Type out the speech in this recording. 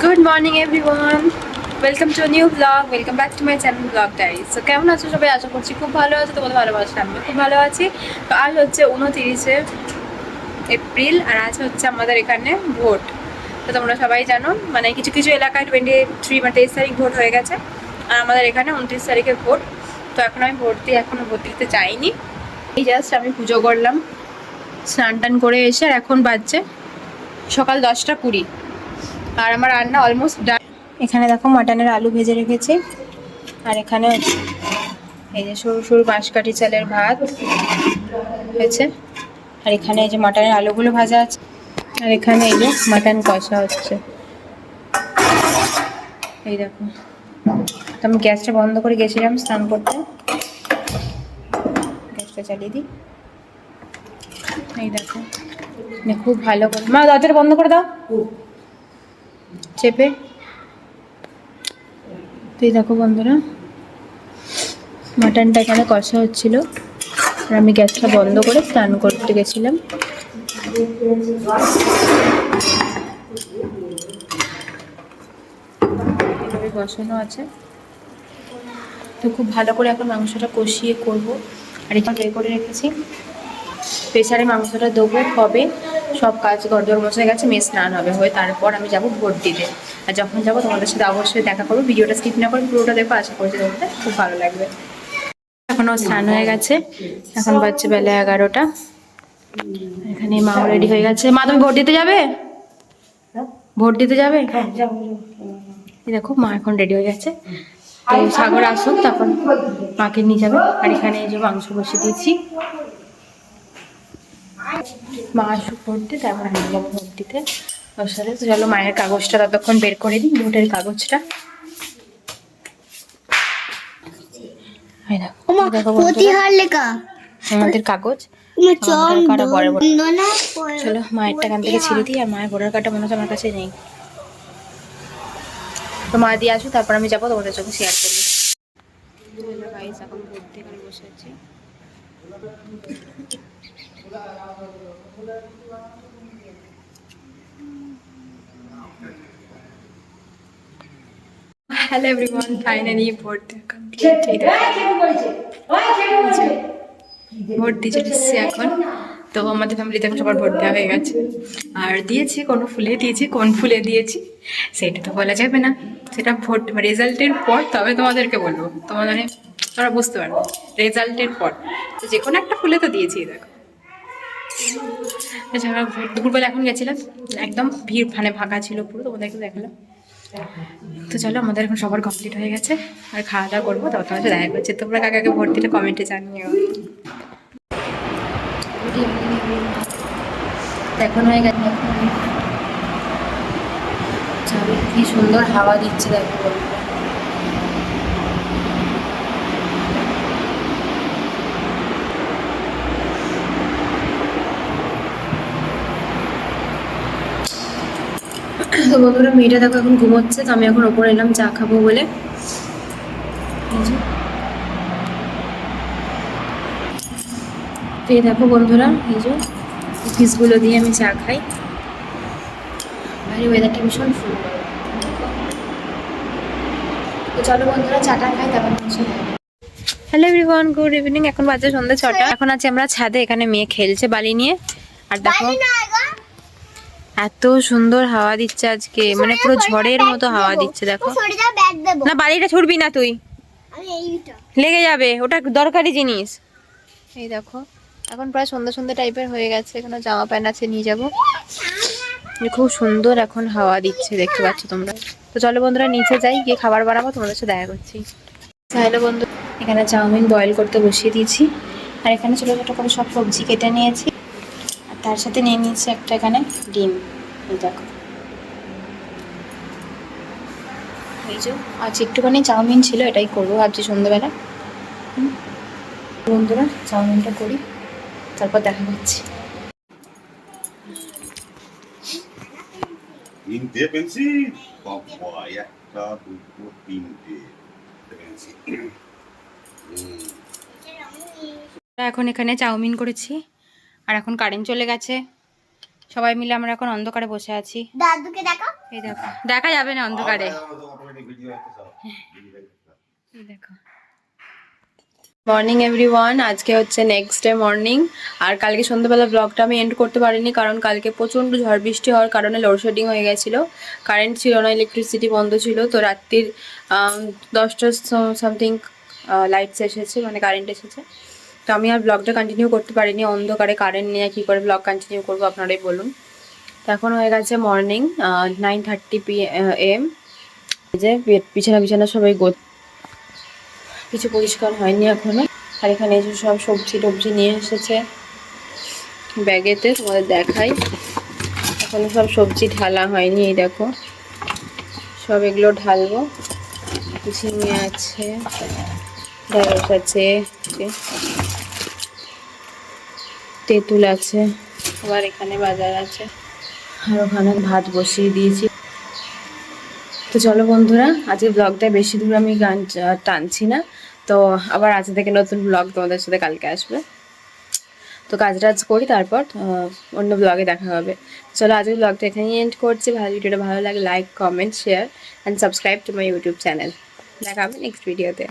Good morning everyone, welcome to new blog, welcome back to my channel blog diary. So কেমন আছো সবাই? আশা করছি খুব ভালো আছো, তোমাদের ভালোবাসা আমি খুব ভালো আছি। তো আজ হচ্ছে 29শে এপ্রিল আর আজ হচ্ছে আমাদের এখানে ভোট। তো তোমরা সবাই জানো, মানে কিছু কিছু এলাকায় 23 মানে 23 তারিখ ভোট হয়ে গেছে, আর আমাদের এখানে 29 তারিখে ভোট। তো এখন আমি এখনো ভোট দিতে যাইনি। এই জাস্ট আমি পুজো করলাম, স্নান টান করে এসে, আর এখন বাজছে সকাল 10টা 20। আর আমার রান্না অলমোস্ট ডান। এখানে দেখো মাটনের আলু ভেজে রেখেছি, আর এখানে এই যে সরু সরু বাঁশকাঠি চালের ভাত হয়েছে, আর এখানে এই যে মাটনের আলুগুলো ভাজা আছে, আর এখানে এই যে মাটন কষা হচ্ছে। এই দেখো, তো আমি গ্যাসটা বন্ধ করে গেছিলাম স্নান করতে, গ্যাসটা চালিয়ে দিই। এই দেখো, খুব ভালো করে মা দরজাটা বন্ধ করে দাও চেপে। তো এই দেখো বন্ধুরা, মাটনটা এখানে কষা হচ্ছিল, আর আমি গ্যাসটা বন্ধ করে স্নান করতে গেছিলাম। এভাবে বসানো আছে, তো খুব ভালো করে এখন মাংসটা কষিয়ে করব। আর এখানে বের করে রেখেছি, প্রেসারে মাংসটা দেবো, হবে সব কাজ গড়দড় মশাই গেছে, মেয়ে স্নান হবে, হয়ে তারপর আমি যাব ভোট দিতে। আর যখন যাবো তোমাদের সাথে অবশ্যই দেখা করবো, ভিডিওটা স্কিপ না করে পুরোটা দেখো, আশা করছি তোমাদের খুব ভালো লাগবে। এখনও স্নান হয়ে গেছে, এখন বাজছে বেলা 11টা। এখানে মাও রেডি হয়ে গেছে। মা তুমি ভোট দিতে যাবে? ভোট দিতে যাবে? এই দেখো মা এখন রেডি হয়ে গেছে, তো সাগর আসুক তখন মাকে নিয়ে যাবে। আর এখানে এই যে মাংস বসিয়ে দিয়েছি, মা আসুক ভোট দিতে, তারপর আমি যাবো ভোট দিতে ওর সাথে। তো চলো মায়ের কাগজটা ততক্ষণ বের করে দিই, ভোটের কাগজটা। এই দেখো, দেখো বন্ধুরা, আমাদের কাগজ, ভোটার কার্ড পরে বলে। চলো মায়েরটা এখান থেকে ছিঁড়ে দিই, আর মায়ের ভোটার কার্ডটা মনে হচ্ছে আমার কাছে নেই। তো মা দিয়ে আসুক, তারপর আমি যাবো, তোমাদের সঙ্গে শেয়ার করবো। চলো গাইস, এখন ভর্তি করে বসে আছি। Hello everyone, finally vote complete. Vote দিতে এসেছি এখন। তো আমাদের ফ্যামিলিতে এখন সবার ভোট দেওয়া হয়ে গেছে, আর দিয়েছি কোনো ফুলে দিয়েছি, কোন ফুলে দিয়েছি সেটা তো বলা যাবে না, সেটা ভোট রেজাল্টের পর তবে তোমাদেরকে বলবো, তোমরা বুঝতে পারবে রেজাল্টের পর। তো যে কোনো একটা ফুলে তো দিয়েছি। দেখো এছাড়া ভোট দুপুরবেলা এখন গেছিলাম, একদম ভিড়, মানে ফাঁকা ছিল পুরো, তোমাদেরকে দেখালাম। তো চলো, আমাদের এখন সবার কমপ্লিট হয়ে গেছে, আর খাওয়া দাওয়া করবো, তখন তোমার সাথে দেখা করছি। তোমরা কাকে কাকে ভোট দিলে কমেন্টে জানিও। এখন হয়ে গেছে, কি সুন্দর হাওয়া দিচ্ছে দেখো। তো বন্ধুরা, মেয়েটা দেখো এখন ঘুমোচ্ছে, তো আমি এখন ওপরে এলাম চা খাবো বলে। তো এই দেখো বন্ধুরা, এই যে কুকিজগুলো দিয়ে আমি চা খাই, বাইরে ওয়েদারটা ভীষণ সুন্দর। তো চলো বন্ধুরা, চাটা খাই, তারপর হ্যালো এভরিওয়ান, গুড ইভিনিং। এখন বাজে সন্ধ্যা 6টা। এখন আছি আমরা ছাদে, এখানে মেয়ে খেলছে বালি নিয়ে। আর দেখো এত সুন্দর হাওয়া দিচ্ছে আজকে, মানে পুরো ঝড়ের মতো হাওয়া দিচ্ছে। দেখো না, বালিটা ছুড়বি না তুই, লেগে যাবে, ওটা দরকারি জিনিস। এই দেখো, এখন প্রায় সন্ধ্যা সন্ধ্যা টাইপের হয়ে গেছে, এখানে জামা প্যান্ট আছে, নিয়ে যাবো। খুব সুন্দর এখন হাওয়া দিচ্ছে, দেখতে পাচ্ছ তোমরা। তো চলো বন্ধুরা, নিচে যাই, গিয়ে খাবার বানাবো, তোমাদের সাথে দেখা করছি। হ্যালো বন্ধু, এখানে চাউমিন বয়েল করতে বসিয়ে দিয়েছি, আর এখানে ছোটো ছোটো করে সব সবজি কেটে নিয়েছি, আর তার সাথে নিয়ে নিয়েছি একটা এখানে ডিম। এই দেখো, এই যে আজ একটুখানি চাউমিন ছিল, এটাই করবো ভাবছি সন্ধ্যাবেলা। বন্ধুরা, চাউমিনটা করি, তারপর দেখা করছি। তিনটে পেন্সিল, বাবা, একটা দুটো তিনটে পেন্সিল। এখন এখানে চাউমিন করেছি, আর এখন কারেন্ট চলে গেছে, সবাই মিলে আমরা এখন অন্ধকারে বসে আছি। দাদুকে দেখো। এই দেখো, দেখা যাবে না অন্ধকারে। এই দেখো। মর্নিং এভরিওয়ান, আজকে হচ্ছে নেক্সট ডে মর্নিং। আর কালকে সন্ধ্যাবেলা ব্লগটা আমি এন্ড করতে পারিনি, কারণ কালকে প্রচণ্ড ঝড় বৃষ্টি হওয়ার কারণে লোডশেডিং হয়ে গেছিলো। কারেন্ট ছিল না, ইলেকট্রিসিটি বন্ধ ছিল। তো রাত্রির 10টা সামথিং লাইটস এসেছে, মানে কারেন্ট এসেছে। তো আমি আর ব্লগটা কন্টিনিউ করতে পারিনি, অন্ধকারে কারেন্ট নিয়ে কী করে ব্লগ কন্টিনিউ করবো আপনারাই বলুন। তো এখন হয়ে গেছে মর্নিং 9:30 PM। যে বিছানা বিছানা সবাই কিছু পরিষ্কার হয়নি এখনো। আর এখানে এই যে সব সবজি টবজি নিয়ে এসেছে ব্যাগেতে, তোমাদের দেখাই। এখনো সব সবজি ঢালা হয়নি, এই দেখো সব এগুলো ঢালবো। ঝিঙে আছে, ঢেঁড়স আছে, তেঁতুল আছে, আবার এখানে বাজার আছে, আর ওখানে ভাত বসিয়ে দিয়েছি। তো চলো বন্ধুরা, আজকে ব্লগটা বেশি দূর আমি গান টানছি না। তো আবার আজ থেকে নতুন ব্লগ তোমাদের সাথে কালকে আসবে। তো কাজ টাজ করি, তারপর অন্য ব্লগে দেখা হবে। চলো আজকের ব্লগটা এখানেই এন্ড করছি। ভিডিওটা ভালো লাগে like, comment, share and subscribe to my YouTube channel. দেখা হবে নেক্সট ভিডিওতে।